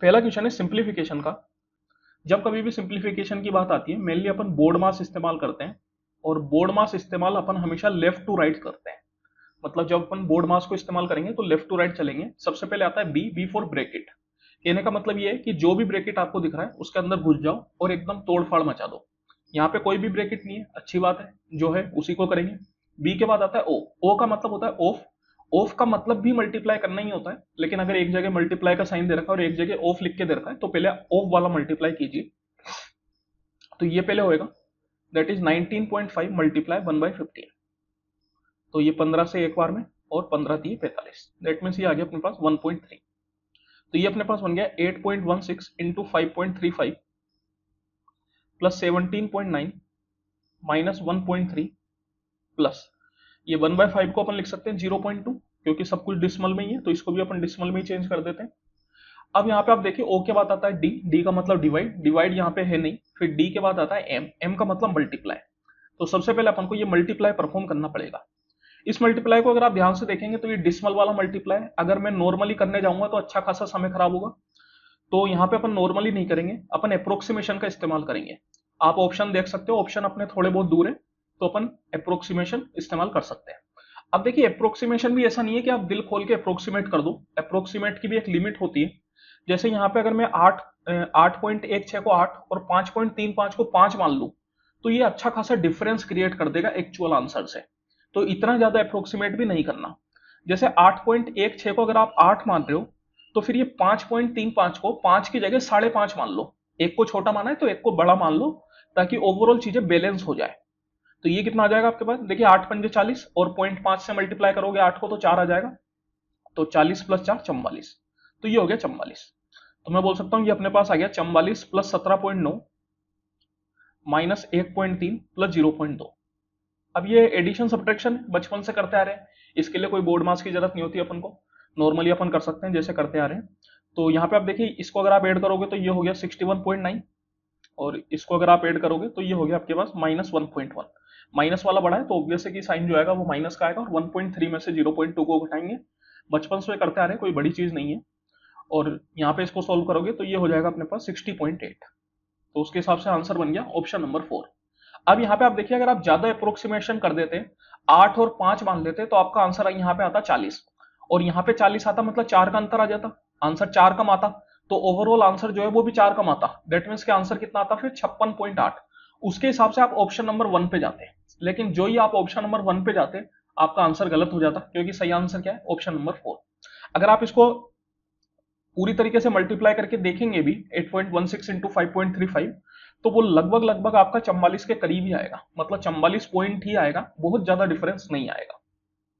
पहला क्वेश्चन है सिंप्लीफिकेशन का। जब कभी भी सिंप्लीफिकेशन की बात आती है मेनली अपन बोर्ड मास इस्तेमाल करते हैं, और बोर्ड मास इस्तेमाल अपन हमेशा लेफ्ट टू राइट करते हैं। मतलब जब अपन बोर्ड मास को इस्तेमाल करेंगे तो लेफ्ट टू राइट चलेंगे। सबसे पहले आता है बी, बी फॉर ब्रैकेट। कहने का मतलब ये है कि जो भी ब्रैकेट आपको दिख रहा है उसके अंदर घुस जाओ और एकदम तोड़ फाड़ मचा दो। यहाँ पे कोई भी ब्रैकेट नहीं है, अच्छी बात है, जो है उसी को करेंगे। बी के बाद आता है ओ। ओ का मतलब होता है ऑफ। ऑफ का मतलब भी मल्टीप्लाई करना ही होता है, लेकिन अगर एक जगह मल्टीप्लाई का साइन दे रखा है और एक जगह ऑफ लिख के दे रखा है तो पहले ऑफ वाला मल्टीप्लाई कीजिए। तो ये पहले होएगा, दैट इज 19.5 मल्टीप्लाई 1/15। तो ये 15 से एक बार में, और 15 3 45, दैट मीन्स ये आ गया अपने पास 1.3। तो ये अपने पास बन गया 8.16 इंटू 5.35 प्लस 17.9 माइनस 1.3 प्लस ये 1/5 को अपन लिख सकते हैं 0.2, क्योंकि सब कुछ डिसमल में ही है तो इसको भी अपन डिसमल में ही चेंज कर देते हैं। अब यहाँ पे आप देखिए ओ के बाद आता है डी। डी का मतलब डिवाइड, डिवाइड यहाँ पे है नहीं। फिर डी के बाद आता है एम। एम का मतलब मल्टीप्लाई। तो सबसे पहले अपन को ये मल्टीप्लाई परफॉर्म करना पड़ेगा। इस मल्टीप्लाई को अगर आप ध्यान से देखेंगे तो ये डिसमल वाला मल्टीप्लाई, अगर मैं नॉर्मली करने जाऊंगा तो अच्छा खासा समय खराब होगा। तो यहाँ पे अपन नॉर्मली नहीं करेंगे, अपन अप्रोक्सीमेशन का इस्तेमाल करेंगे। आप ऑप्शन देख सकते हो, ऑप्शन अपने थोड़े बहुत दूर है तो अपन अप्रोक्सीमेशन इस्तेमाल कर सकते हैं। अब देखिए अप्रोक्सीमेशन भी ऐसा नहीं है कि आप दिल खोल के अप्रोक्सीमेट कर दो। अप्रोक्सीमेट की भी एक लिमिट होती है। जैसे यहाँ पे अगर मैं 8.16 को 8 और 5.35 को 5 मान लूं तो ये अच्छा खासा डिफरेंस क्रिएट कर देगा एक्चुअल आंसर से। तो इतना ज्यादा अप्रोक्सीमेट भी नहीं करना। जैसे 8.16 को अगर आप 8 मान रहे हो तो फिर ये 5.35 को 5 की जगह 5.5 मान लो। एक को छोटा माना है तो एक को बड़ा मान लो, ताकि ओवरऑल चीजें बैलेंस हो जाए। तो ये कितना आ जाएगा आपके पास, देखिए 8 पंजे 40 और 0.5 से मल्टीप्लाई करोगे 8 को तो 4 आ जाएगा। तो 40 प्लस 4 44। तो ये हो गया 44। तो मैं बोल सकता हूं ये अपने पास आ गया 44 प्लस 17.9 माइनस 1.3 प्लस 0.2। अब ये एडिशन सब्ट्रैक्शन बचपन से करते आ रहे हैं, इसके लिए कोई बोर्ड मास की जरूरत नहीं होती अपन को, नॉर्मली अपन कर सकते हैं जैसे करते आ रहे हैं। तो यहाँ पे आप देखिए इसको अगर आप ऐड करोगे तो ये हो गया 61.9, और इसको अगर आप ऐड करोगे तो ये हो गया आपके पास -1.1। माइनस वाला बड़ा है तो ऑब्वियस है कि साइन जो आएगा वो माइनस का आएगा, और 1.3 में से 0.2 को घटाएंगे। बचपन से करते आ रहे हैं, कोई बड़ी चीज नहीं है। और यहाँ पे इसको सोल्व करोगे तो ये हो जाएगा अपने पास 60.8। तो उसके हिसाब से आंसर बन गया ऑप्शन नंबर 4। अब यहाँ पे आप देखिए अगर आप ज्यादा अप्रोक्सीमेशन कर देते, 8 और 5 मान लेते तो आपका आंसर यहाँ पे आता 40, और यहाँ पे 40 आता मतलब 4 का अंतर आ जाता, आंसर 4 कम आता। तो ओवरऑल आंसर जो है वो भी 4 कम आता। दैट मीन्स के आंसर कितना आता फिर 56.8। उसके हिसाब से आप ऑप्शन नंबर 1 पे जाते हैं, लेकिन जो ही आप ऑप्शन नंबर 1 पे जाते आपका आंसर गलत हो जाता, क्योंकि सही आंसर क्या है ऑप्शन नंबर 4। अगर आप इसको पूरी तरीके से मल्टीप्लाई करके देखेंगे भी 8.16 इंटू 5.35, तो वो लगभग लगभग आपका 44 के करीब ही आएगा, मतलब 44 पॉइंट ही आएगा, बहुत ज्यादा डिफरेंस नहीं आएगा।